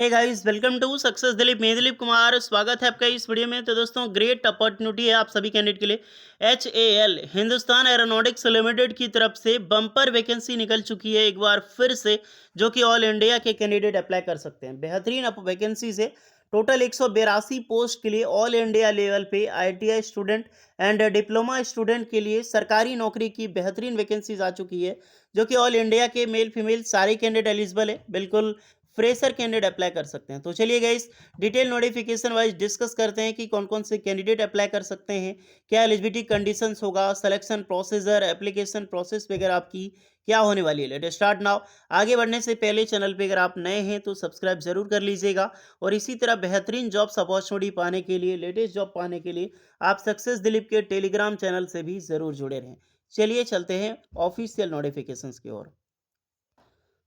Hey guys, welcome to success Dilip. मैं दिलीप कुमार, स्वागत है आपका इस वीडियो में। तो दोस्तों, ग्रेट अपॉर्चुनिटी है आप सभी कैंडिडेट के लिए। HAL हिंदुस्तान एरोनॉटिक्स लिमिटेड की तरफ से बम्पर वैकेंसी निकल चुकी है एक बार फिर से, जो कि ऑल इंडिया के कैंडिडेट अप्लाई कर सकते हैं। बेहतरीन वैकेंसी से टोटल 182 पोस्ट के लिए ऑल इंडिया लेवल पे ITI student and diploma student के लिए सरकारी नौकरी की बेहतरीन वैकेंसीज आ चुकी है, जो कि ऑल इंडिया के मेल फीमेल सारे कैंडिडेट एलिजिबल है। बिल्कुल फ्रेशर कैंडिडेट अप्लाई कर सकते हैं। तो चलिए guys, detail notification wise discuss करते हैं कि कौन कौन से कैंडिडेट अप्लाई कर सकते हैं, क्या एलिजिबिलिटी कंडीशंस होगा, सिलेक्शन प्रोसीजर, एप्लीकेशन प्रोसेस वगैरह आपकी क्या होने वाली है। Let start now. आगे बढ़ने से पहले चैनल पे अगर आप नए हैं तो सब्सक्राइब जरूर कर लीजिएगा, और इसी तरह बेहतरीन जॉब्स अपॉर्चुनिटी पाने के लिए, लेटेस्ट जॉब पाने के लिए आप सक्सेस दिलीप के टेलीग्राम चैनल से भी जरूर जुड़े रहें। चलिए चलते हैं ऑफिशियल नोटिफिकेशंस की ओर।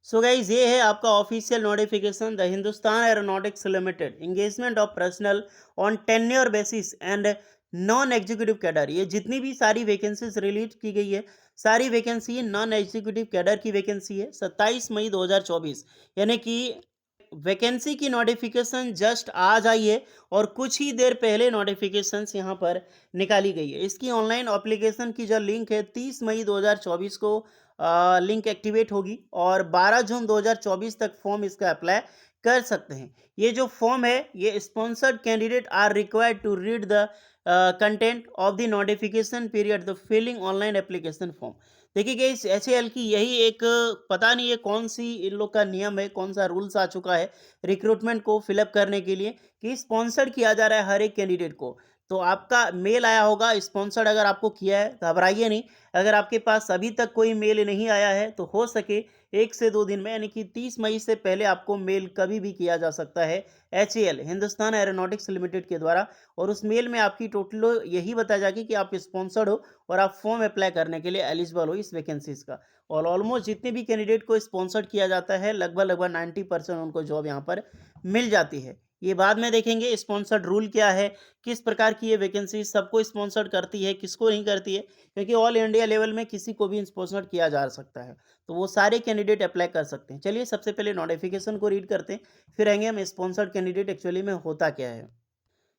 सो गाइज, ये है आपका official notification. The Hindustan aeronautics limited engagement of personal on tenure basis and non executive cadre. ये जितनी भी सारी वैकेंसीज रिलीज की गई है, सारी वैकेंसी नॉन एग्जीक्यूटिव कैडर की वैकेंसी है। 27 मई 2024 यानी कि वैकेंसी की नोटिफिकेशन जस्ट आज आई है, और कुछ ही देर पहले नोटिफिकेशंस यहाँ पर निकाली गई है। इसकी ऑनलाइन एप्लीकेशन की जो लिंक है 30 मई 2024 को लिंक एक्टिवेट होगी, और 12 जून 2024 तक फॉर्म इसका अप्लाई कर सकते हैं। ये जो फॉर्म है, ये sponsored candidate are required to read the content of the notification period the filling online application form. देखिए इस HAL की यही एक पता नहीं है कौन सी इन लोग का नियम है, कौन सा रूल्स आ चुका है रिक्रूटमेंट को फिलअप करने के लिए, कि स्पॉन्सर्ड किया जा रहा है हर एक कैंडिडेट को। तो आपका मेल आया होगा स्पॉन्सर्ड, अगर आपको किया है घबराइए नहीं। अगर आपके पास अभी तक कोई मेल नहीं आया है तो हो सके 1 से 2 दिन में, यानी कि 30 मई से पहले आपको मेल कभी भी किया जा सकता है HAL हिंदुस्तान एरोनॉटिक्स लिमिटेड के द्वारा। और उस मेल में आपकी टोटल यही बताया जाएगी कि आप स्पॉन्सर्ड हो और आप फॉर्म अप्लाई करने के लिए एलिजिबल हो इस वैकेंसीज का। और ऑलमोस्ट जितने भी कैंडिडेट को स्पॉन्सर्ड किया जाता है, लगभग लगभग 90% उनको जॉब यहाँ पर मिल जाती है। ये बाद में देखेंगे स्पॉन्सर्ड रूल क्या है, किस प्रकार की ये वैकेंसी सबको स्पॉन्सर्ड करती है, किसको नहीं करती है, क्योंकि ऑल इंडिया लेवल में किसी को भी स्पॉन्सर्ड किया जा सकता है। तो वो सारे कैंडिडेट अप्लाई कर सकते हैं। चलिए सबसे पहले नोटिफिकेशन को रीड करते हैं, फिर आएंगे हम स्पॉन्सर्ड कैंडिडेट एक्चुअली में होता क्या है।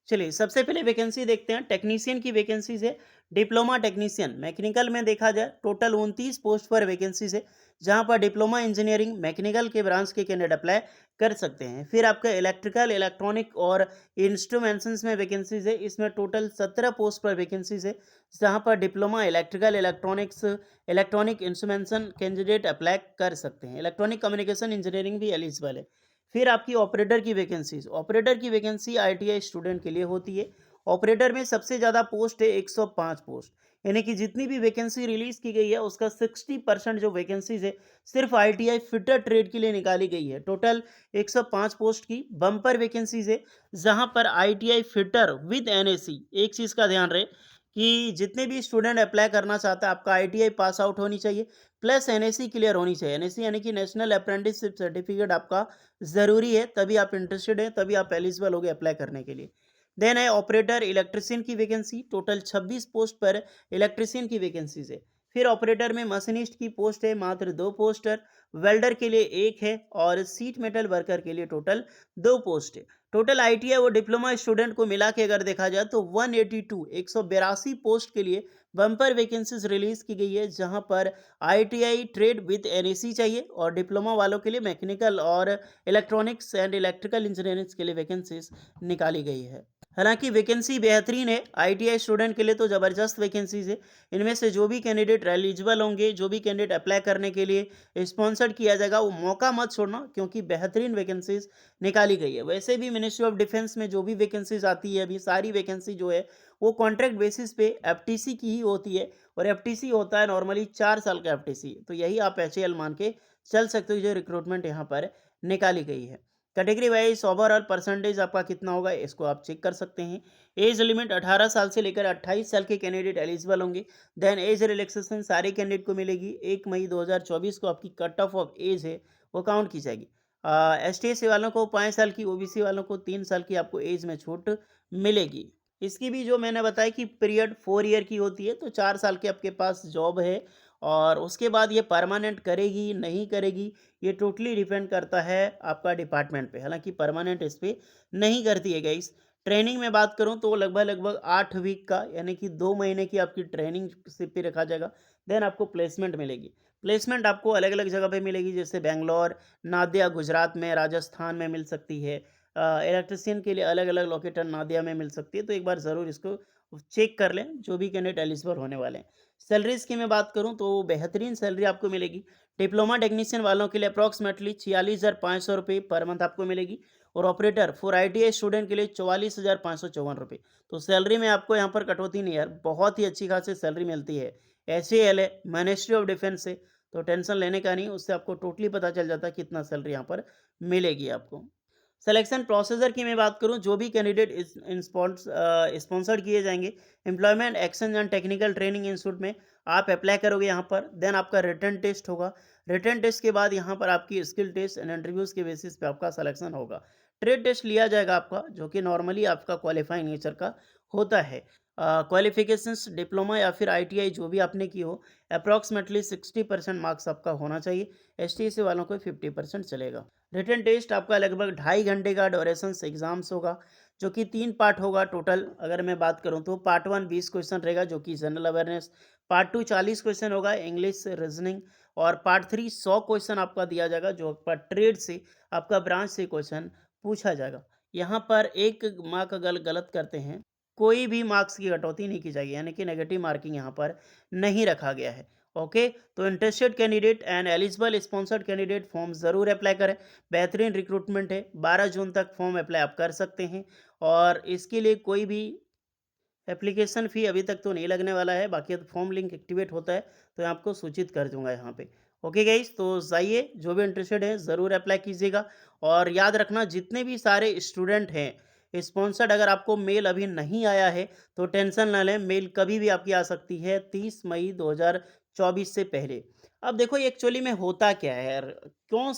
चलिए सबसे पहले वैकेंसी देखते हैं। टेक्नीशियन की वैकेंसीज है। डिप्लोमा टेक्नीशियन मैकेनिकल में देखा जाए टोटल 29 पोस्ट पर वैकेंसीज है, जहां पर डिप्लोमा इंजीनियरिंग मैकेनिकल के ब्रांच के कैंडिडेट अप्लाई कर सकते हैं। फिर आपका इलेक्ट्रिकल, इलेक्ट्रॉनिक और इंस्ट्रूमेंट्स में वैकेंसीज है। इसमें टोटल 17 पोस्ट पर वैकेंसीज है, जहां पर diploma electrical, electronics, electronic instrumentation candidate apply कर सकते हैं। इलेक्ट्रॉनिक कम्युनिकेशन इंजीनियरिंग भी एलिजिबल है। फिर आपकी ऑपरेटर की वैकेंसीज, ऑपरेटर की वैकेंसी ITI स्टूडेंट के लिए होती है। ऑपरेटर में सबसे ज़्यादा पोस्ट है 105 पोस्ट, यानी कि जितनी भी वैकेंसी रिलीज की गई है उसका 60% जो वैकेंसीज है सिर्फ ITI फिटर ट्रेड के लिए निकाली गई है। टोटल 105 पोस्ट की बम्पर वैकेंसीज है, जहां पर ITI फिटर विद NAC, एक चीज़ का ध्यान रहे कि जितने भी स्टूडेंट अप्लाई करना चाहता है आपका ITI पास आउट होनी चाहिए, प्लस NAC क्लियर होनी चाहिए। NAC यानी कि नेशनल अप्रेंटिसशिप सर्टिफिकेट आपका ज़रूरी है, तभी आप इंटरेस्टेड हैं, तभी आप एलिजिबल होगे अप्लाई करने के लिए। देन है ऑपरेटर इलेक्ट्रिशियन की वैकेंसी, टोटल 26 पोस्ट पर इलेक्ट्रिशियन की वैकेंसीज है। फिर ऑपरेटर में मशीनिस्ट की पोस्ट है मात्र 2 पोस्टर, वेल्डर के लिए 1 है, और सीट मेटल वर्कर के लिए टोटल 2 पोस्ट है। टोटल ITI और डिप्लोमा स्टूडेंट को मिला के अगर देखा जाए तो 182 पोस्ट के लिए बम्पर वैकेंसीज रिलीज की गई है, जहां पर ITI ट्रेड विद NAC चाहिए, और डिप्लोमा वालों के लिए मैकेनिकल और इलेक्ट्रॉनिक्स एंड इलेक्ट्रिकल इंजीनियरिंग के लिए वैकेंसीज निकाली गई है। हालांकि वैकेंसी बेहतरीन है ITI स्टूडेंट के लिए, तो ज़बरदस्त वैकेंसीज है। इनमें से जो भी कैंडिडेट एलिजिबल होंगे, जो भी कैंडिडेट अप्लाई करने के लिए स्पॉन्सर्ड किया जाएगा, वो मौका मत छोड़ना, क्योंकि बेहतरीन वैकेंसीज निकाली गई है। वैसे भी मिनिस्ट्री ऑफ डिफेंस में जो भी वैकेंसीज आती है, अभी सारी वैकेंसी जो है वो कॉन्ट्रैक्ट बेसिस पे FTC की ही होती है, और FTC होता है नॉर्मली 4 साल का FTC। तो यही आप HAL मान के चल सकते हो जो रिक्रूटमेंट यहाँ पर निकाली गई है। कैटेगरी वाइज ओवरऑल परसेंटेज आपका कितना होगा इसको आप चेक कर सकते हैं। एज लिमिट 18 साल से लेकर 28 साल के कैंडिडेट एलिजिबल होंगे। देन एज रिलैक्सेशन सारे कैंडिडेट को मिलेगी। 1 मई 2024 को आपकी कट ऑफ एज है वो काउंट की जाएगी। ST वालों को 5 साल की, OBC वालों को 3 साल की आपको एज में छूट मिलेगी। इसकी भी जो मैंने बताया कि पीरियड 4 ईयर की होती है, तो 4 साल के आपके पास जॉब है, और उसके बाद ये परमानेंट करेगी नहीं करेगी, ये टोटली डिपेंड करता है आपका डिपार्टमेंट पे। हालांकि परमानेंट इस पे नहीं करती है गाइस। ट्रेनिंग में बात करूं तो लगभग लगभग 8 वीक का यानी कि 2 महीने की आपकी ट्रेनिंग से पे रखा जाएगा। देन आपको प्लेसमेंट मिलेगी। प्लेसमेंट आपको अलग अलग जगह पे मिलेगी, जैसे बेंगलोर, नादिया गुजरात में, राजस्थान में मिल सकती है। इलेक्ट्रिशियन के लिए अलग अलग लोकेशन नादिया में मिल सकती है, तो एक बार ज़रूर इसको चेक कर लें जो भी कैंडिडेट एलिजिबल होने वाले हैं। सैलरीज़ की मैं बात करूँ तो बेहतरीन सैलरी आपको मिलेगी। डिप्लोमा टेक्नीशियन वालों के लिए अप्रॉक्सिमेटली 46,500 रुपये पर मंथ आपको मिलेगी, और ऑपरेटर फॉर आईटीआई स्टूडेंट के लिए 44,554 रुपये। तो सैलरी में आपको यहाँ पर कटौती नहीं है यार, बहुत ही अच्छी खासी सैलरी मिलती है। एचएएल है, मिनिस्ट्री ऑफ डिफेंस से, तो टेंशन लेने का नहीं, उससे आपको टोटली पता चल जाता है कितना सैलरी यहाँ पर मिलेगी आपको। सिलेक्शन प्रोसीजर की मैं बात करूं, जो भी कैंडिडेट स्पॉन्सर्ड किए जाएंगे employment exchange and technical training institute में, आप अप्लाई करोगे यहाँ पर। देन आपका रिटन टेस्ट होगा। रिटन टेस्ट के बाद यहाँ पर आपकी स्किल टेस्ट एंड इंटरव्यूज़ के बेसिस पे आपका सिलेक्शन होगा। ट्रेड टेस्ट लिया जाएगा आपका, जो कि नॉर्मली आपका क्वालिफाइंग नेचर का होता है। क्वालिफिकेशंस डिप्लोमा या फिर आईटीआई जो भी आपने की हो, अप्रॉक्सीमेटली 60% मार्क्स आपका होना चाहिए। एसटीईसी वालों को 50% चलेगा। रिटन टेस्ट आपका लगभग 2.5 घंटे का ड्यूरेशन एग्जाम्स होगा, जो कि 3 पार्ट होगा टोटल। अगर मैं बात करूं तो पार्ट 1 20 क्वेश्चन रहेगा, जो कि जनरल अवेयरनेस। पार्ट 2 40 क्वेश्चन होगा, इंग्लिश रीजनिंग। और पार्ट 3 100 क्वेश्चन आपका दिया जाएगा, जो आपका ट्रेड से, आपका ब्रांच से क्वेश्चन पूछा जाएगा। यहाँ पर एक मार्क अगर गलत करते हैं, कोई भी मार्क्स की कटौती नहीं की जाएगी, यानी कि नेगेटिव मार्किंग यहाँ पर नहीं रखा गया है। ओके, तो interested candidate and eligible sponsored candidate form ज़रूर अप्लाई करें। बेहतरीन रिक्रूटमेंट है, 12 जून तक फॉर्म अप्लाई आप कर सकते हैं, और इसके लिए कोई भी एप्लीकेशन फ़ी अभी तक तो नहीं लगने वाला है। बाकी तो फॉर्म लिंक एक्टिवेट होता है तो मैं आपको सूचित कर दूंगा यहाँ पे। ओके गाइस, तो जाइए, जो भी इंटरेस्टेड है ज़रूर अप्लाई कीजिएगा। और याद रखना, जितने भी सारे स्टूडेंट हैं स्पॉन्सर्ड, अगर आपको मेल अभी नहीं आया है तो टेंशन ना लें, मेल कभी भी आपकी आ सकती है 30 मई 2024 से पहले। अब देखो एक्चुअली में होता क्या है यार, क्यों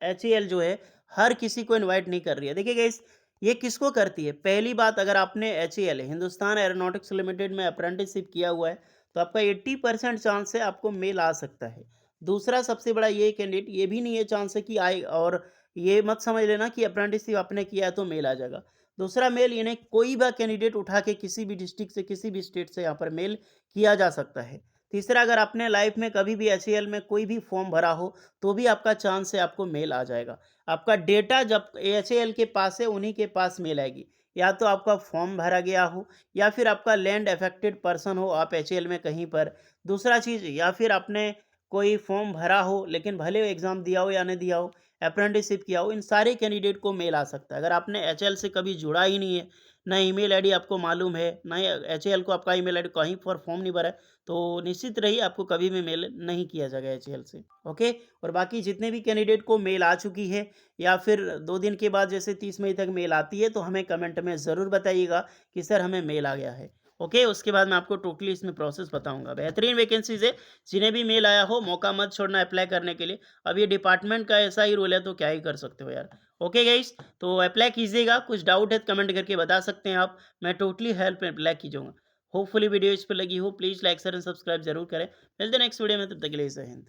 एच जो है हर किसी को इनवाइट नहीं कर रही है। देखिए गाइस, ये किसको करती है? पहली बात, अगर आपने एचएएल हिंदुस्तान एरोनॉटिक्स लिमिटेड में अप्रेंटिसशिप किया हुआ है तो आपका 80% चांस है आपको मेल आ सकता है। दूसरा सबसे बड़ा ये कैंडिडेट, ये भी नहीं है चांस है कि आए, और ये मत समझ लेना कि अप्रेंटिसशिप आपने किया है तो मेल आ जाएगा। दूसरा मेल, यानी कोई भी कैंडिडेट उठा के किसी भी डिस्ट्रिक्ट से, किसी भी स्टेट से यहाँ पर मेल किया जा सकता है। तीसरा, अगर आपने लाइफ में कभी भी एचएएल में कोई भी फॉर्म भरा हो तो भी आपका चांस है आपको मेल आ जाएगा। आपका डेटा जब एचएएल के पास है, उन्हीं के पास मेल आएगी। या तो आपका फॉर्म भरा गया हो, या फिर आपका लैंड अफेक्टेड पर्सन हो आप एचएएल में कहीं पर। दूसरा चीज़, या फिर आपने कोई फॉर्म भरा हो लेकिन भले एग्ज़ाम दिया हो या नहीं दिया हो, अप्रेंटिसशिप किया हो, इन सारे कैंडिडेट को मेल आ सकता है। अगर आपने एचएएल से कभी जुड़ा ही नहीं है, ना ईमेल आईडी आपको मालूम है, ना एचएएल को आपका ईमेल आईडी, कहीं पर फॉर्म नहीं भरा है, तो निश्चित रहिए आपको कभी भी मेल नहीं किया जाएगा एचएएल से। ओके, और बाकी जितने भी कैंडिडेट को मेल आ चुकी है, या फिर 2 दिन के बाद जैसे 30 मई तक मेल आती है, तो हमें कमेंट में ज़रूर बताइएगा कि सर हमें मेल आ गया है। ओके, उसके बाद मैं आपको टोटली इसमें प्रोसेस बताऊंगा। बेहतरीन वैकेंसीज है, जिन्हें भी मेल आया हो मौका मत छोड़ना अप्लाई करने के लिए। अब ये डिपार्टमेंट का ऐसा ही रूल है तो क्या ही कर सकते हो यार। ओके गाइस, तो अप्लाई कीजिएगा। कुछ डाउट है तो कमेंट करके बता सकते हैं आप, मैं टोटली हेल्प में अप्लाई कीजूँगा। होपफुली वीडियो इस पर लगी हो, please like share and subscribe जरूर करें। मिलते हैं नेक्स्ट वीडियो में, तब तक के लिए जय हिंद।